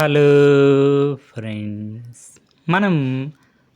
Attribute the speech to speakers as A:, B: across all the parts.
A: Hello friends. మనం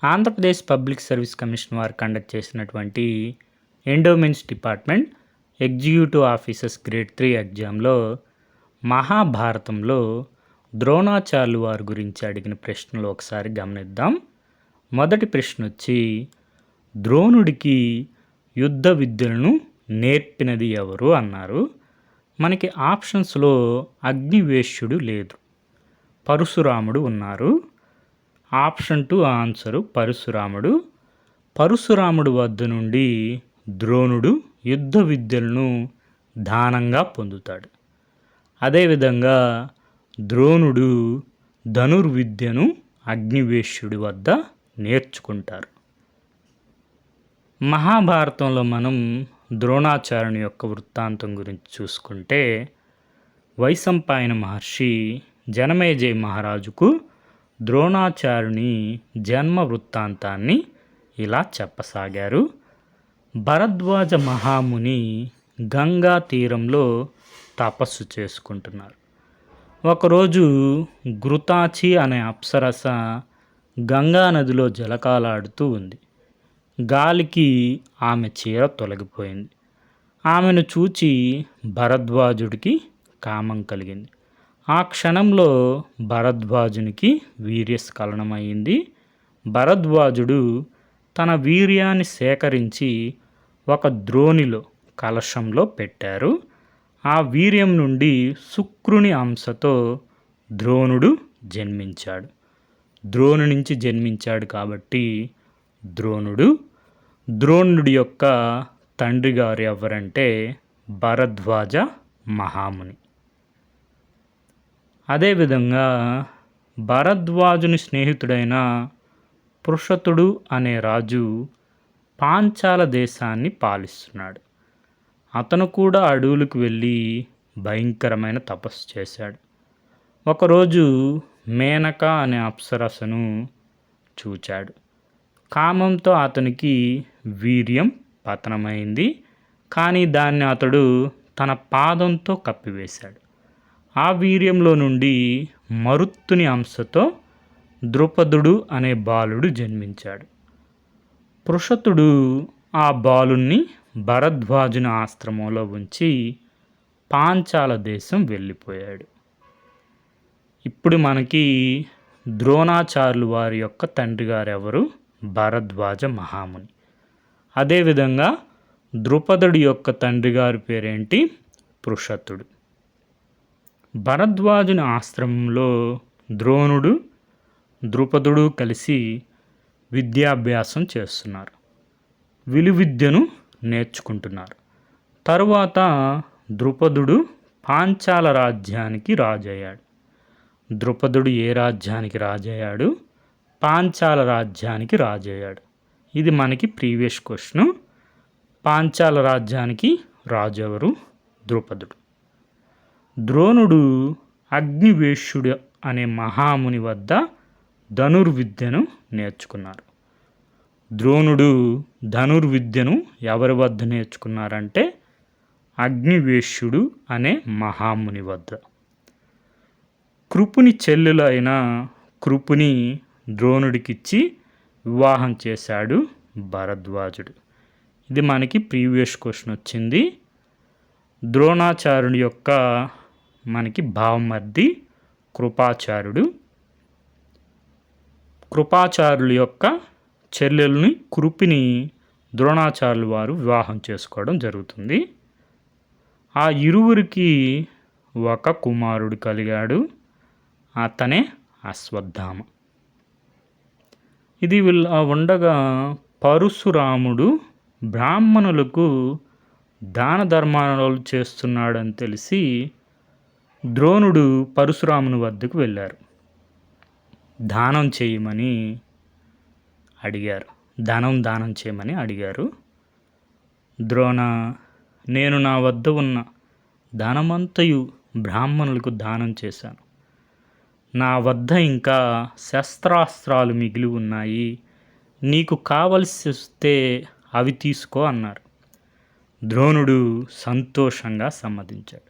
A: Andhra Pradesh public service commission వారు conduct చేసినటువంటి endowments department executive officers grade 3 ఎగ్జామ్లో మహాభారతంలో ద్రోణాచార్యులు వారి గురించి అడిగిన ప్రశ్నలు ఒకసారి గమనిద్దాం. మొదటి ప్రశ్న వచ్చి, ద్రోణుడికి యుద్ధ విద్యలను నేర్పినది ఎవరు అన్నారు. మనకి ఆప్షన్స్లో అగ్నివేశ్యుడు లేదు, పరశురాముడు ఉన్నారు. ఆప్షన్ 2 ఆన్సరు పరశురాముడు. పరశురాముడు వద్ద నుండి ద్రోణుడు యుద్ధ విద్యలను దానంగా పొందుతాడు. అదేవిధంగా ద్రోణుడు ధనుర్విద్యను అగ్నివేశ్యుడి వద్ద నేర్చుకుంటారు. మహాభారతంలో మనం ద్రోణాచార్యుని యొక్క వృత్తాంతం గురించి చూసుకుంటే, వైశంపాయన మహర్షి జనమేజయ మహారాజుకు ద్రోణాచార్యుని జన్మ వృత్తాంతాన్ని ఇలా చెప్పసాగారు. భరద్వాజ మహాముని గంగా తీరంలో తపస్సు చేసుకుంటున్నారు. ఒకరోజు ఘృతాచి అనే అప్సరస గంగా నదిలో జలకాలాడుతూ ఉంది. గాలికి ఆమె చీర తొలగిపోయింది. ఆమెను చూచి భరద్వాజుడికి కామం కలిగింది. ఆ క్షణంలో భరద్వాజునికి వీర్యస్ఖలనమైంది. భరద్వాజుడు తన వీర్యాన్ని సేకరించి ఒక ద్రోణిలో కలశంలో పెట్టారు. ఆ వీర్యం నుండి శుక్రుని అంశతో ద్రోణుడు జన్మించాడు. ద్రోణు నుంచి జన్మించాడు కాబట్టి ద్రోణుడు. ద్రోణుడి యొక్క తండ్రి గారు ఎవరంటే భరద్వాజ మహాముని. అదేవిధంగా భరద్వాజుని స్నేహితుడైన పృషతుడు అనే రాజు పాంచాల దేశాన్ని పాలిస్తున్నాడు. అతను కూడా అడవులకు వెళ్ళి భయంకరమైన తపస్సు చేశాడు. ఒకరోజు మేనక అనే అప్సరసను చూచాడు. కామంతో అతనికి వీర్యం పతనమైంది. కానీ దాన్ని అతడు తన పాదంతో కప్పివేశాడు. ఆ వీర్యంలో నుండి మరుత్తుని అంశతో ద్రుపదుడు అనే బాలుడు జన్మించాడు. పృషతుడు ఆ బాలుణ్ణి భరద్వాజుని ఆశ్రమంలో ఉంచి పాంచాల దేశం వెళ్ళిపోయాడు. ఇప్పుడు మనకి ద్రోణాచార్యులు వారి యొక్క తండ్రి గారు ఎవరు? భరద్వాజ మహాముని. అదేవిధంగా ద్రుపదుడి యొక్క తండ్రి గారి పేరేంటి? పృషతుడు. భరద్వాజుని ఆశ్రమంలో ద్రోణుడు ద్రుపదుడు కలిసి విద్యాభ్యాసం చేస్తున్నారు. విలువిద్యను నేర్చుకుంటున్నారు. తరువాత ద్రుపదుడు పాంచాల రాజ్యానికి రాజయ్యాడు. ద్రుపదుడు ఏ రాజ్యానికి రాజయ్యాడు? పాంచాల రాజ్యానికి రాజయ్యాడు. ఇది మనకి ప్రీవియస్ క్వశ్చన్. పాంచాల రాజ్యానికి రాజు ఎవరు? ద్రుపదుడు. ద్రోణుడు అగ్నివేశ్యుడు అనే మహాముని వద్ద ధనుర్విద్యను నేర్చుకున్నారు. ద్రోణుడు ధనుర్విద్యను ఎవరి వద్ద నేర్చుకున్నారంటే అగ్నివేశ్యుడు అనే మహాముని వద్ద. కృపుని చెల్లెలు అయిన కృపుని ద్రోణుడికిచ్చి వివాహం చేశాడు భరద్వాజుడు. ఇది మనకి ప్రీవియస్ క్వశ్చన్ వచ్చింది. ద్రోణాచార్యుని యొక్క మనకి భావమర్ది కృపాచార్యుడు. కృపాచార్యుల యొక్క చెల్లెల్ని కృపిని ద్రోణాచార్యులు వారు వివాహం చేసుకోవడం జరుగుతుంది. ఆ ఇరువురికి ఒక కుమారుడు కలిగాడు. అతనే అశ్వత్థామ. ఇది ఉండగా పరశురాముడు బ్రాహ్మణులకు దాన ధర్మాలు చేస్తున్నాడని తెలిసి ద్రోణుడు పరశురాముని వద్దకు వెళ్ళారు. దానం చేయమని అడిగారు. దానం చేయమని అడిగారు. ద్రోణ, నేను నా వద్ద ఉన్న ధనమంతయు బ్రాహ్మణులకు దానం చేశాను. నా వద్ద ఇంకా శస్త్రాస్త్రాలు మిగిలి ఉన్నాయి. నీకు కావలసి వస్తే అవి తీసుకో అన్నారు. ద్రోణుడు సంతోషంగా సమ్మతించాడు.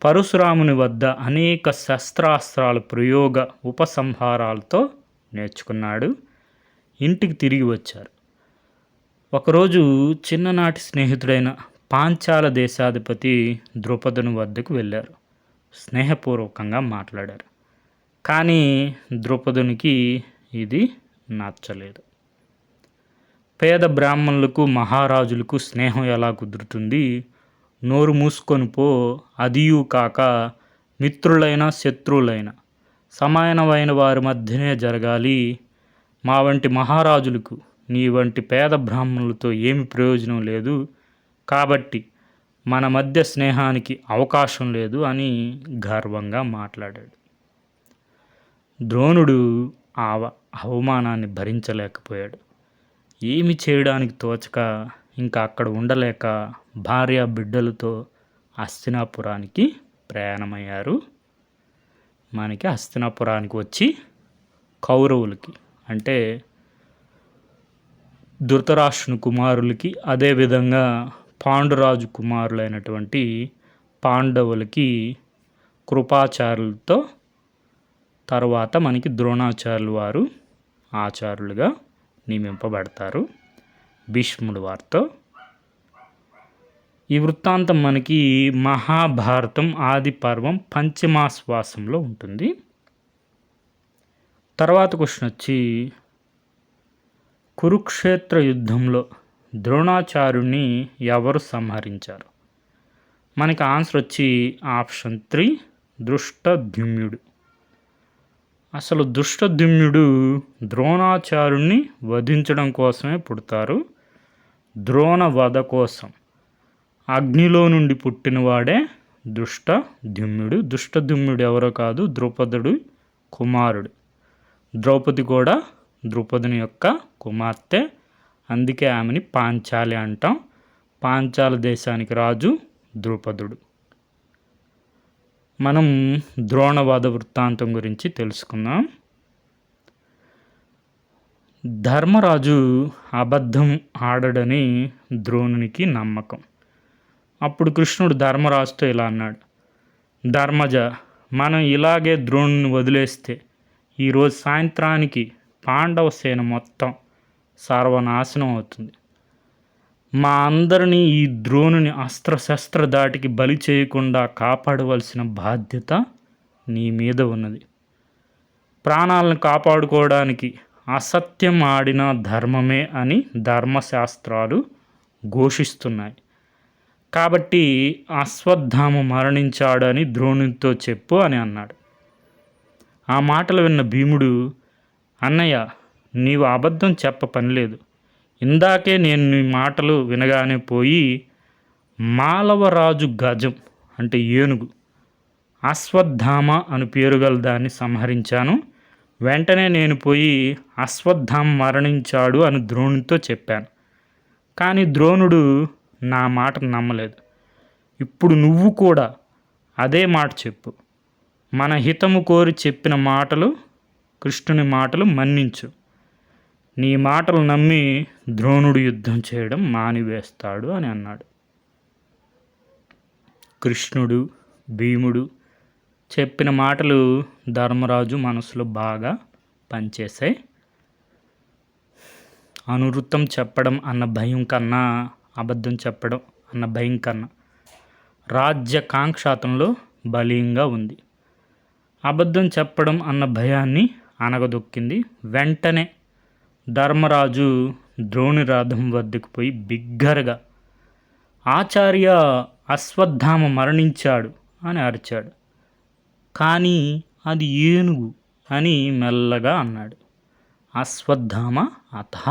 A: పరశురాముని వద్ద అనేక శస్త్రాస్త్రాల ప్రయోగ ఉపసంహారాలతో నేర్చుకున్నాడు. ఇంటికి తిరిగి వచ్చారు. ఒకరోజు చిన్ననాటి స్నేహితుడైన పాంచాల దేశాధిపతి ద్రుపదుని వద్దకు వెళ్ళారు. స్నేహపూర్వకంగా మాట్లాడారు. కానీ ద్రుపదునికి ఇది నచ్చలేదు. పేద బ్రాహ్మణులకు మహారాజులకు స్నేహం ఎలా కుదురుతుంది? నోరు మూసుకొని పో, అదియూ కాక మిత్రులైన శత్రువులైన సమానమైన వారి మధ్యనే జరగాలి. మా వంటి మహారాజులకు నీ వంటి పేద బ్రాహ్మణులతో ఏమి ప్రయోజనం లేదు, కాబట్టి మన మధ్య స్నేహానికి అవకాశం లేదు అని గర్వంగా మాట్లాడాడు. ద్రోణుడు ఆ అవమానాన్ని భరించలేకపోయాడు. ఏమి చేయడానికి తోచక ఇంకా అక్కడ ఉండలేక భార్య బిడ్డలతో హస్తినాపురానికి ప్రయాణమయ్యారు. మనకి హస్తినాపురానికి వచ్చి కౌరవులకి అంటే ధృతరాష్ట్రుని కుమారులకి, అదేవిధంగా పాండురాజు కుమారులైనటువంటి పాండవులకి కృపాచార్యులతో తర్వాత మనకి ద్రోణాచార్యులు వారు ఆచార్యులుగా నియమింపబడతారు భీష్ముడి వారితో. ఈ వృత్తాంతం మనకి మహాభారతం ఆది పర్వం పంచమాశ్వాసంలో ఉంటుంది. తర్వాత క్వశ్చన్ వచ్చి, కురుక్షేత్ర యుద్ధంలో ద్రోణాచార్యుని ఎవరు సంహరించారు? మనకి ఆన్సర్ వచ్చి ఆప్షన్ 3 దృష్టద్యుమ్నుడు. అసలు దృష్టద్యుమ్నుడు ద్రోణాచార్యుని వధించడం కోసమే పుడతారు. ద్రోణ వధ కోసం అగ్నిలో నుండి పుట్టినవాడే దృష్టద్యుమ్నుడు. దృష్టద్యుమ్నుడు ఎవరో కాదు, ద్రౌపదుడు కుమారుడు. ద్రౌపది కూడా ద్రుపదుని యొక్క కుమార్తె. అందుకే ఆమెని పాంచాలి అంటాం. పాంచాల దేశానికి రాజు ద్రుపదుడు. మనం ద్రోణవధ వృత్తాంతం గురించి తెలుసుకుందాం. ధర్మరాజు అబద్ధం ఆడడని ద్రోణునికి నమ్మకం. అప్పుడు కృష్ణుడు ధర్మరాజుతో ఇలా అన్నాడు, ధర్మజ, మనం ఇలాగే ద్రోణుని వదిలేస్తే ఈరోజు సాయంత్రానికి పాండవ సేన మొత్తం సర్వనాశనం అవుతుంది. మా అందరినీ ఈ ద్రోణుని అస్త్రశస్త్ర దాటికి బలి చేయకుండా కాపాడవలసిన బాధ్యత నీ మీద ఉన్నది. ప్రాణాలను కాపాడుకోవడానికి అసత్యం ఆడిన ధర్మమే అని ధర్మశాస్త్రాలు ఘోషిస్తున్నాయి. కాబట్టి అశ్వత్థామ మరణించాడని ద్రోణునితో చెప్పు అని అన్నాడు. ఆ మాటలు విన్న భీముడు, అన్నయ్య, నీవు అబద్ధం చెప్ప పనిలేదు. ఇందాకే నేను నీ మాటలు వినగానే పోయి మాలవరాజు గజం అంటే ఏనుగు అశ్వత్థామ అని పేరు గల దాన్ని సంహరించాను. వెంటనే నేను పోయి అశ్వత్థామ మరణించాడు అని ద్రోణునితో చెప్పాను. కానీ ద్రోణుడు నా మాట నమ్మలేదు. ఇప్పుడు నువ్వు కూడా అదే మాట చెప్పు. మన హితము కోరి చెప్పిన మాటలు, కృష్ణుని మాటలు మన్నించు. నీ మాటలు నమ్మి ద్రోణుడు యుద్ధం చేయడం మానివేస్తాడు అని అన్నాడు. కృష్ణుడు, భీముడు చెప్పిన మాటలు ధర్మరాజు మనసులో బాగా పనిచేశాయి. అనువృత్తం చెప్పడం అన్న భయం కన్నా, అబద్ధం చెప్పడం అన్న భయం కన్నా రాజ్యకాంక్ష అతనిలో బలీయంగా ఉంది. అబద్ధం చెప్పడం అన్న భయాన్ని అనగదొక్కింది. వెంటనే ధర్మరాజు ద్రోణి రథం వద్దకు పోయి బిగ్గరగా, ఆచార్య, అశ్వత్థామ మరణించాడు అని అరిచాడు. కానీ అది ఏనుగు అని మెల్లగా అన్నాడు. అశ్వత్థామ అతః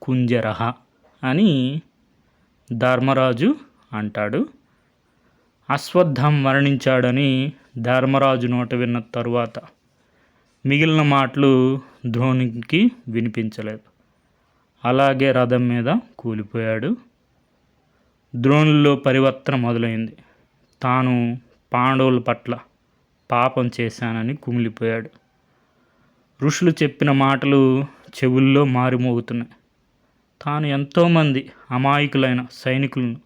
A: కుంజరః అని ధర్మరాజు అంటాడు. అశ్వత్థామ మరణించాడని ధర్మరాజు నోట విన్న తరువాత మిగిలిన మాటలు ద్రోణునికి వినిపించలేదు. అలాగే రథం మీద కూలిపోయాడు. ద్రోణుల్లో పరివర్తన మొదలైంది. తాను పాండవుల పట్ల పాపం చేశానని కుమిలిపోయాడు. ఋషులు చెప్పిన మాటలు చెవుల్లో మారుమోగుతున్నాయి. తాను ఎంతోమంది అమాయకులైన సైనికులను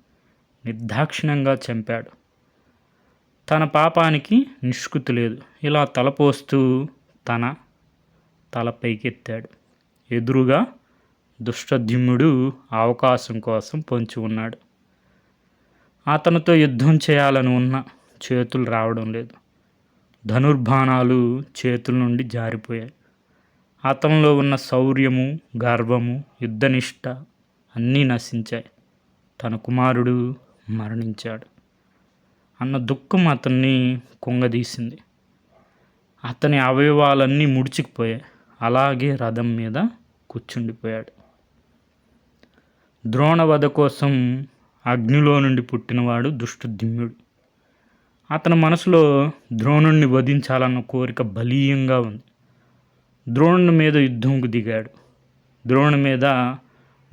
A: నిర్దాక్షిణ్యంగా చంపాడు. తన పాపానికి నిష్కృతి లేదు. ఇలా తలపోస్తూ తన తల పైకెత్తాడు. ఎదురుగా ధృష్టద్యుమ్నుడు అవకాశం కోసం పొంచి ఉన్నాడు. అతనితో యుద్ధం చేయాలని ఉన్న చేతులు రావడం లేదు. ధనుర్బాణాలు చేతుల నుండి జారిపోయాయి. అతనిలో ఉన్న శౌర్యము, గర్వము, యుద్ధనిష్ట అన్నీ నశించాయి. తన కుమారుడు మరణించాడు అన్న దుఃఖం అతన్ని కుంగదీసింది. అతని అవయవాలన్నీ ముడుచుకుపోయాయి. అలాగే రథం మీద కూర్చుండిపోయాడు. ద్రోణవధ కోసం అగ్నిలో నుండి పుట్టినవాడు ధృష్టద్యుమ్నుడు. అతని మనసులో ద్రోణుణ్ణి వధించాలన్న కోరిక బలీయంగా ఉంది. ద్రోణుని మీద యుద్ధంకు దిగాడు. ద్రోణుని మీద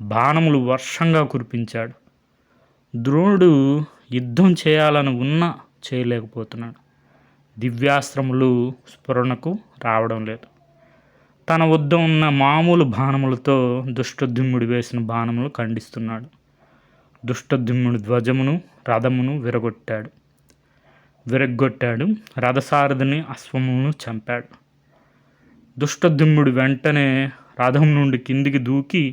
A: బాణములు వర్షంగా కురిపించాడు. ద్రోణుడు యుద్ధం చేయాలని ఉన్నా చేయలేకపోతున్నాడు. దివ్యాస్త్రములు స్ఫురణకు రావడం లేదు. తన వద్ద ఉన్న మామూలు బాణములతో ధృష్టద్యుమ్నుడు వేసిన బాణములు ఖండిస్తున్నాడు. ధృష్టద్యుమ్నుడి ధ్వజమును రథమును విరగ్గొట్టాడు. రథసారథిని అశ్వమును చంపాడు. ధృష్టద్యుమ్నుడు వెంటనే రథం నుండి కిందికి దూకి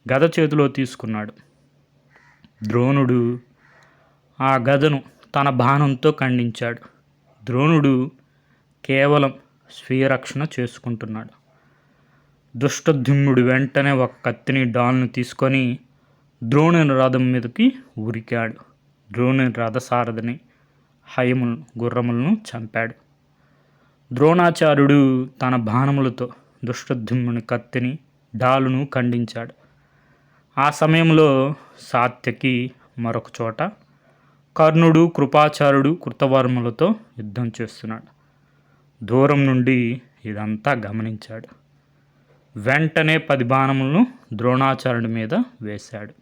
A: గద చేతిలో తీసుకున్నాడు. ద్రోణుడు ఆ గదను తన బాణంతో ఖండించాడు. ద్రోణుడు కేవలం స్వీయ రక్షణ చేసుకుంటున్నాడు. ధృష్టద్యుమ్నుడు వెంటనే ఒక కత్తిని డాల్ను తీసుకొని ద్రోణుని రథం మీదకి ఉరికాడు. ద్రోణుని రథసారథిని హయములను గుర్రములను చంపాడు. ద్రోణాచార్యుడు తన బాణములతో ధృష్టద్యుమ్నుని కత్తిని డాలును ఖండించాడు. ఆ సమయంలో సాత్యకి మరొక చోట కర్ణుడు, కృపాచార్యుడు కృతవర్మలతో యుద్ధం చేస్తున్నాడు. దూరం నుండి ఇదంతా గమనించాడు. వెంటనే 10 బాణములను ద్రోణాచార్యుడి మీద వేశాడు.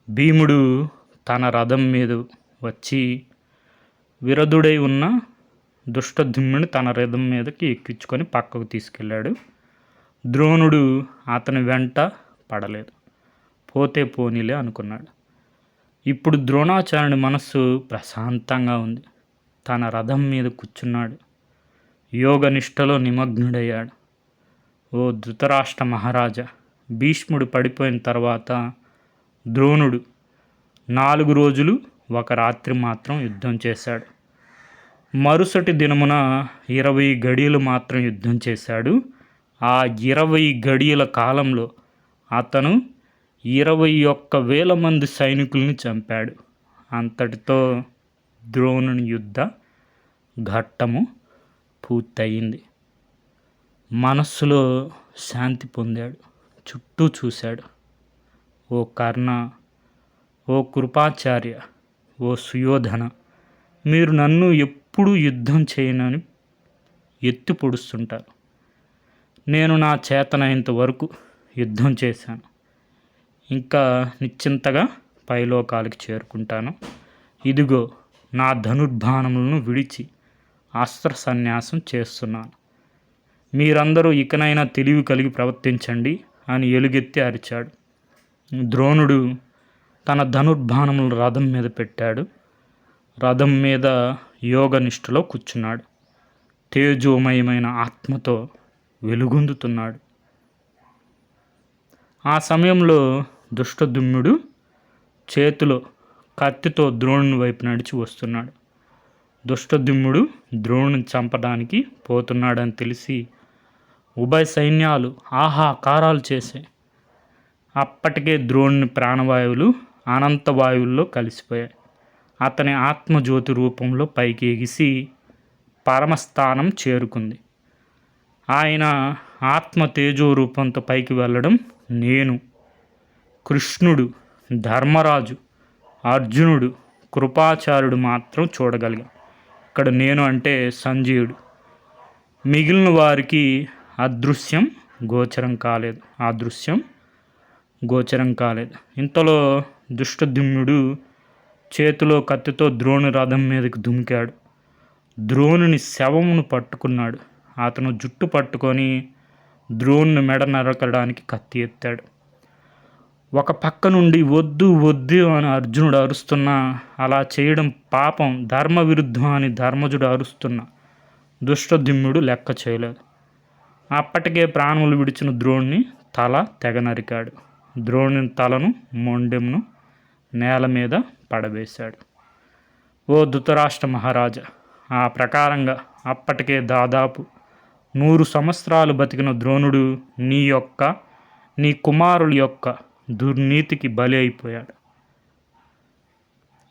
A: భీముడు తన రథం మీద వచ్చి విరధుడై ఉన్న ధృష్టద్యుమ్నుని తన రథం మీదకి ఎక్కించుకొని పక్కకు తీసుకెళ్ళాడు. ద్రోణుడు అతని వెంట పడలేదు. పోతే పోనీలే అనుకున్నాడు. ఇప్పుడు ద్రోణాచార్యుని మనస్సు ప్రశాంతంగా ఉంది. తన రథం మీద కూర్చున్నాడు. యోగనిష్టలో నిమగ్నుడయ్యాడు. ఓ ధృతరాష్ట్ర మహారాజా, భీష్ముడు పడిపోయిన తర్వాత ద్రోణుడు 4 రోజులు 1 రాత్రి మాత్రం యుద్ధం చేశాడు. మరుసటి దినమున 20 గడియలు మాత్రం యుద్ధం చేశాడు. ఆ 20 గడియల కాలంలో అతను 21,000 మంది సైనికుల్ని చంపాడు. అంతటితో ద్రోణుని యుద్ధ ఘట్టము పూర్తయింది. మనస్సులో శాంతి పొందాడు. చుట్టూ చూశాడు. ఓ కర్ణ, ఓ కృపాచార్య, ఓ సుయోధన, మీరు నన్ను ఎప్పుడూ యుద్ధం చేయనని ఎత్తి పొడుస్తుంటారు. నేను నా చేతనైనంత వరకు యుద్ధం చేశాను. ఇంకా నిశ్చింతగా పైలోకాలకి చేరుకుంటాను. ఇదిగో నా ధనుర్బాణములను విడిచి అస్త్ర సన్యాసం చేస్తున్నాను. మీరందరూ ఇకనైనా తెలివి కలిగి ప్రవర్తించండి అని ఎలుగెత్తి అరిచాడు. ద్రోణుడు తన ధనుర్బాణములు రథం మీద పెట్టాడు. రథం మీద యోగనిష్టలో కూర్చున్నాడు. తేజోమయమైన ఆత్మతో వెలుగొందుతున్నాడు. ఆ సమయంలో ధృష్టద్యుమ్నుడు చేతిలో కత్తితో ద్రోణుని వైపు నడిచి వస్తున్నాడు. ధృష్టద్యుమ్నుడు ద్రోణుని చంపడానికి పోతున్నాడని తెలిసి ఉభయ సైన్యాలు ఆహాకారాలు చేశాయి. అప్పటికే ద్రోణుని ప్రాణవాయువులు అనంతవాయువుల్లో కలిసిపోయాయి. అతని ఆత్మజ్యోతి రూపంలో పైకి ఎగిసి పరమస్థానం చేరుకుంది. ఆయన ఆత్మ తేజో రూపంతో పైకి వెళ్ళడం నేను, కృష్ణుడు, ధర్మరాజు, అర్జునుడు, కృపాచార్యుడు మాత్రం చూడగలిగాం. ఇక్కడ నేను అంటే సంజయుడు. మిగిలిన వారికి అదృశ్యం గోచరం కాలేదు. ఇంతలో ధృష్టద్యుమ్నుడు చేతిలో కత్తితో ద్రోణు రథం మీదకి దుమికాడు. ద్రోణుని శవమును పట్టుకున్నాడు. అతను జుట్టు పట్టుకొని ద్రోణుని మెడ నరకడానికి కత్తి ఎత్తాడు. ఒక పక్క నుండి వద్దు వద్దు అని అర్జునుడు అరుస్తున్నా, అలా చేయడం పాపం, ధర్మ విరుద్ధం అని ధర్మజుడు అరుస్తున్నా దుష్టద్యుమ్నుడు లెక్క చేయలేదు. అప్పటికే ప్రాణములు విడిచిన ద్రోణుని తల తెగ నరికాడు. ద్రోణుని తలను మొండెంను నేల మీద పడవేశాడు. ఓ ధృతరాష్ట్ర మహారాజా, ఆ ప్రకారంగా అప్పటికే దాదాపు 100 సంవత్సరాలు బతికిన ద్రోణుడు నీ కుమారుల యొక్క దుర్నీతికి బలి అయిపోయాడు.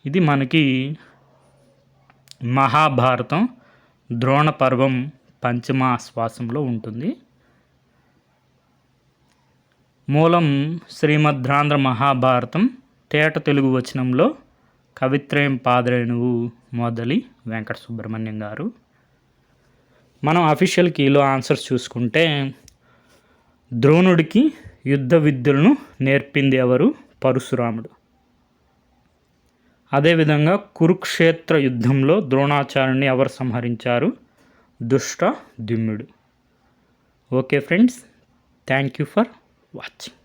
A: ఇది మనకి మహాభారతం ద్రోణ పర్వం పంచమ ఆశ్వాసంలో ఉంటుంది. మూలం శ్రీమద్రాంధ్ర మహాభారతం తేట తెలుగు వచనంలో కవిత్రయం పాదరేణువు మొదలి వెంకట సుబ్రహ్మణ్యం గారు. మనం అఫీషియల్ కీలో ఆన్సర్స్ చూసుకుంటే ద్రోణుడికి యుద్ధ విద్యలను నేర్పింది ఎవరు? పరశురాముడు. అదేవిధంగా కురుక్షేత్ర యుద్ధంలో ద్రోణాచార్యుని ఎవరు సంహరించారు? దుష్టద్యుమ్నుడు. Okay friends, thank you for watching.